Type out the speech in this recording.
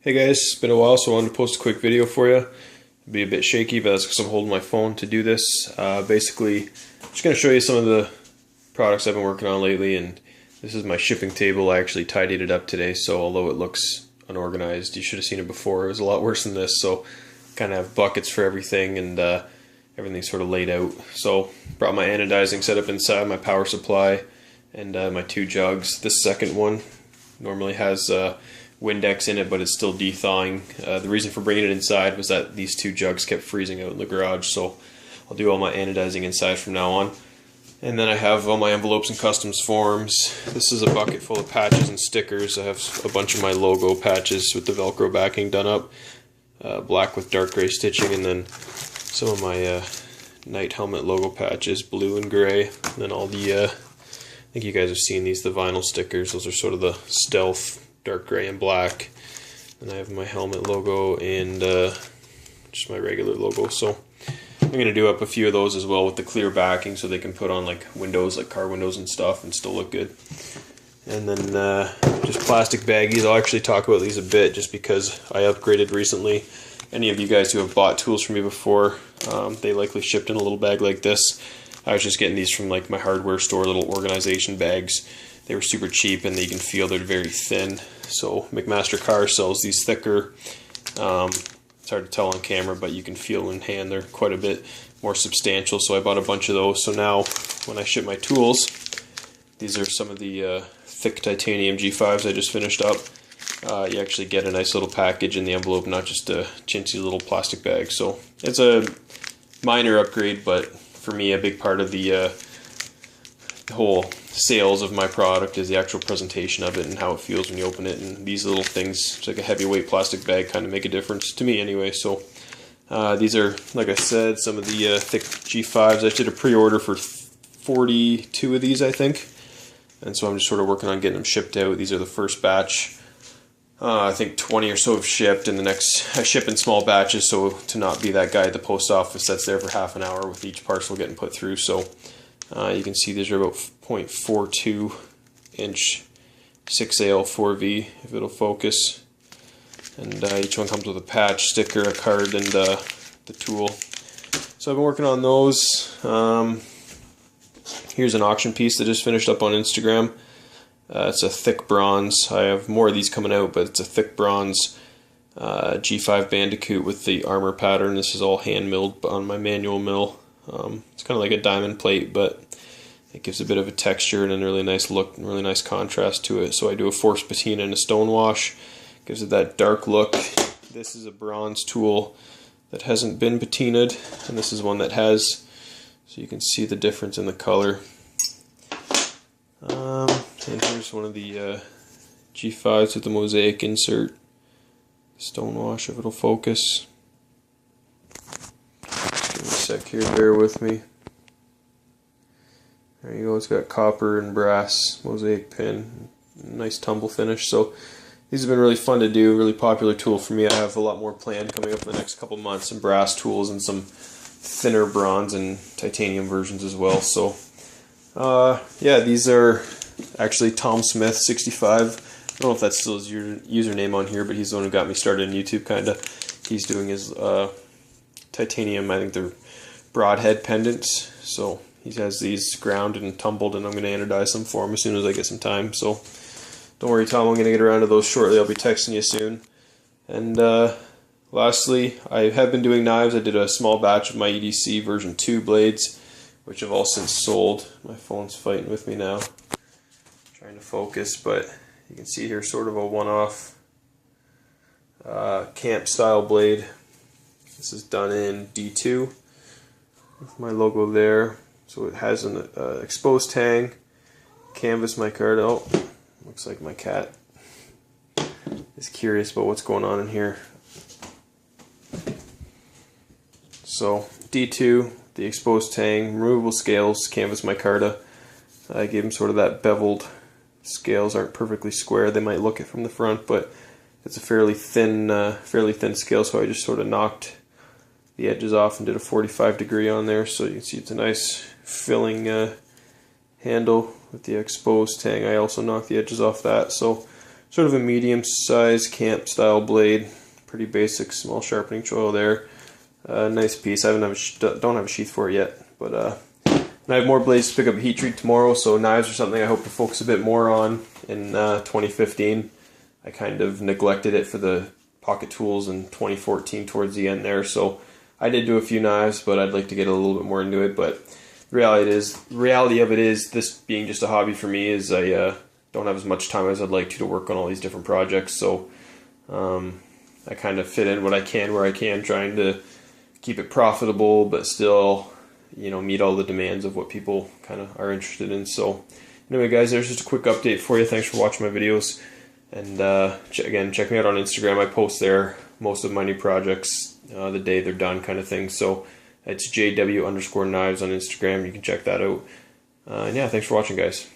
Hey guys, it's been a while, so I wanted to post a quick video for you. It'll be a bit shaky, but that's because I'm holding my phone to do this. Basically, I'm just going to show you some of the products I've been working on lately, and this is my shipping table. I actually tidied it up today, so although it looks unorganized, you should have seen it before. It was a lot worse than this, so kind of have buckets for everything, and everything's sort of laid out. So, brought my anodizing setup inside, my power supply, and my two jugs. This second one normally has Windex in it, but it's still de-thawing. The reason for bringing it inside was that these two jugs kept freezing out in the garage, so I'll do all my anodizing inside from now on. And then I have all my envelopes and customs forms. This is a bucket full of patches and stickers. I have a bunch of my logo patches with the Velcro backing done up, black with dark gray stitching, and then some of my Knight helmet logo patches, blue and gray. And then all the, I think you guys have seen these, the vinyl stickers. Those are sort of the stealth dark gray and black. And I have my helmet logo and just my regular logo. So I'm going to do up a few of those as well with the clear backing so they can put on like windows, like car windows and stuff, and still look good. And then just plastic baggies. I'll actually talk about these a bit just because I upgraded recently. Any of you guys who have bought tools from me before, they likely shipped in a little bag like this. I was just getting these from like my hardware store, little organization bags. They were super cheap and you can feel they're very thin. So McMaster Carr sells these thicker. It's hard to tell on camera, but you can feel in hand they're quite a bit more substantial. So I bought a bunch of those. So now when I ship my tools, these are some of the thick titanium G5s I just finished up. You actually get a nice little package in the envelope, not just a chintzy little plastic bag. So it's a minor upgrade, but for me a big part of the whole sales of my product is the actual presentation of it and how it feels when you open it. And these little things, it's like a heavyweight plastic bag, kind of make a difference to me anyway. So these are, like I said, some of the thick G5s. I did a pre-order for 42 of these, I think, and so I'm just sort of working on getting them shipped out. These are the first batch. I think 20 or so have shipped, and the next I ship in small batches, so to not be that guy at the post office that's there for half an hour with each parcel getting put through. So you can see these are about 0.42 inch 6AL 4V, if it'll focus. And each one comes with a patch, sticker, a card, and the tool. So I've been working on those. Here's an auction piece that just finished up on Instagram. It's a thick bronze. I have more of these coming out, but it's a thick bronze G5 Bandicoot with the armor pattern. This is all hand milled on my manual mill. It's kind of like a diamond plate, but it gives a bit of a texture and a really nice look and really nice contrast to it. So I do a forced patina and a stone wash. Gives it that dark look. This is a bronze tool that hasn't been patinaed, and this is one that has. So you can see the difference in the color. And here's one of the G5s with the mosaic insert. Stone wash, if it'll focus. Just give me a sec here, bear with me. There you go, it's got copper and brass mosaic pin. Nice tumble finish. So these have been really fun to do, really popular tool for me. I have a lot more planned coming up in the next couple months, some brass tools and some thinner bronze and titanium versions as well. So yeah, these are actually Tom Smith 65. I don't know if that's still his username on here, but he's the one who got me started on YouTube, kinda. He's doing his titanium, I think they're broadhead pendants. So he has these ground and tumbled, and I'm going to anodize them for him as soon as I get some time. So don't worry, Tom, I'm going to get around to those shortly. I'll be texting you soon. And lastly, I have been doing knives. I did a small batch of my EDC version 2 blades, which have all since sold. My phone's fighting with me now, trying to focus, but you can see here sort of a one-off camp style blade. This is done in D2 with my logo there. So it has an exposed tang, canvas micarta. Oh, looks like my cat is curious about what's going on in here. So D2, the exposed tang, removable scales, canvas micarta. I gave them sort of that beveled. Scales aren't perfectly square. They might look it from the front, but it's a fairly thin scale. So I just sort of knocked the edges off and did a 45-degree on there. So you can see it's a nice filling handle with the exposed tang. I also knocked the edges off that. So sort of a medium-sized camp style blade. Pretty basic, small sharpening choil there. Nice piece. I don't have a sheath for it yet, but I have more blades to pick up a heat treat tomorrow. So knives are something I hope to focus a bit more on in 2015. I kind of neglected it for the pocket tools in 2014 towards the end there. So I did do a few knives, but I'd like to get a little bit more into it. But the reality of it is, this being just a hobby for me, is I don't have as much time as I'd like to work on all these different projects. So I kind of fit in what I can where I can, trying to keep it profitable, but still, you know, meet all the demands of what people kind of are interested in. So anyway, guys, there's just a quick update for you. Thanks for watching my videos. And again, check me out on Instagram. I post there most of my new projects the day they're done, kind of thing. So it's JW_knives on Instagram. You can check that out. And yeah, thanks for watching, guys.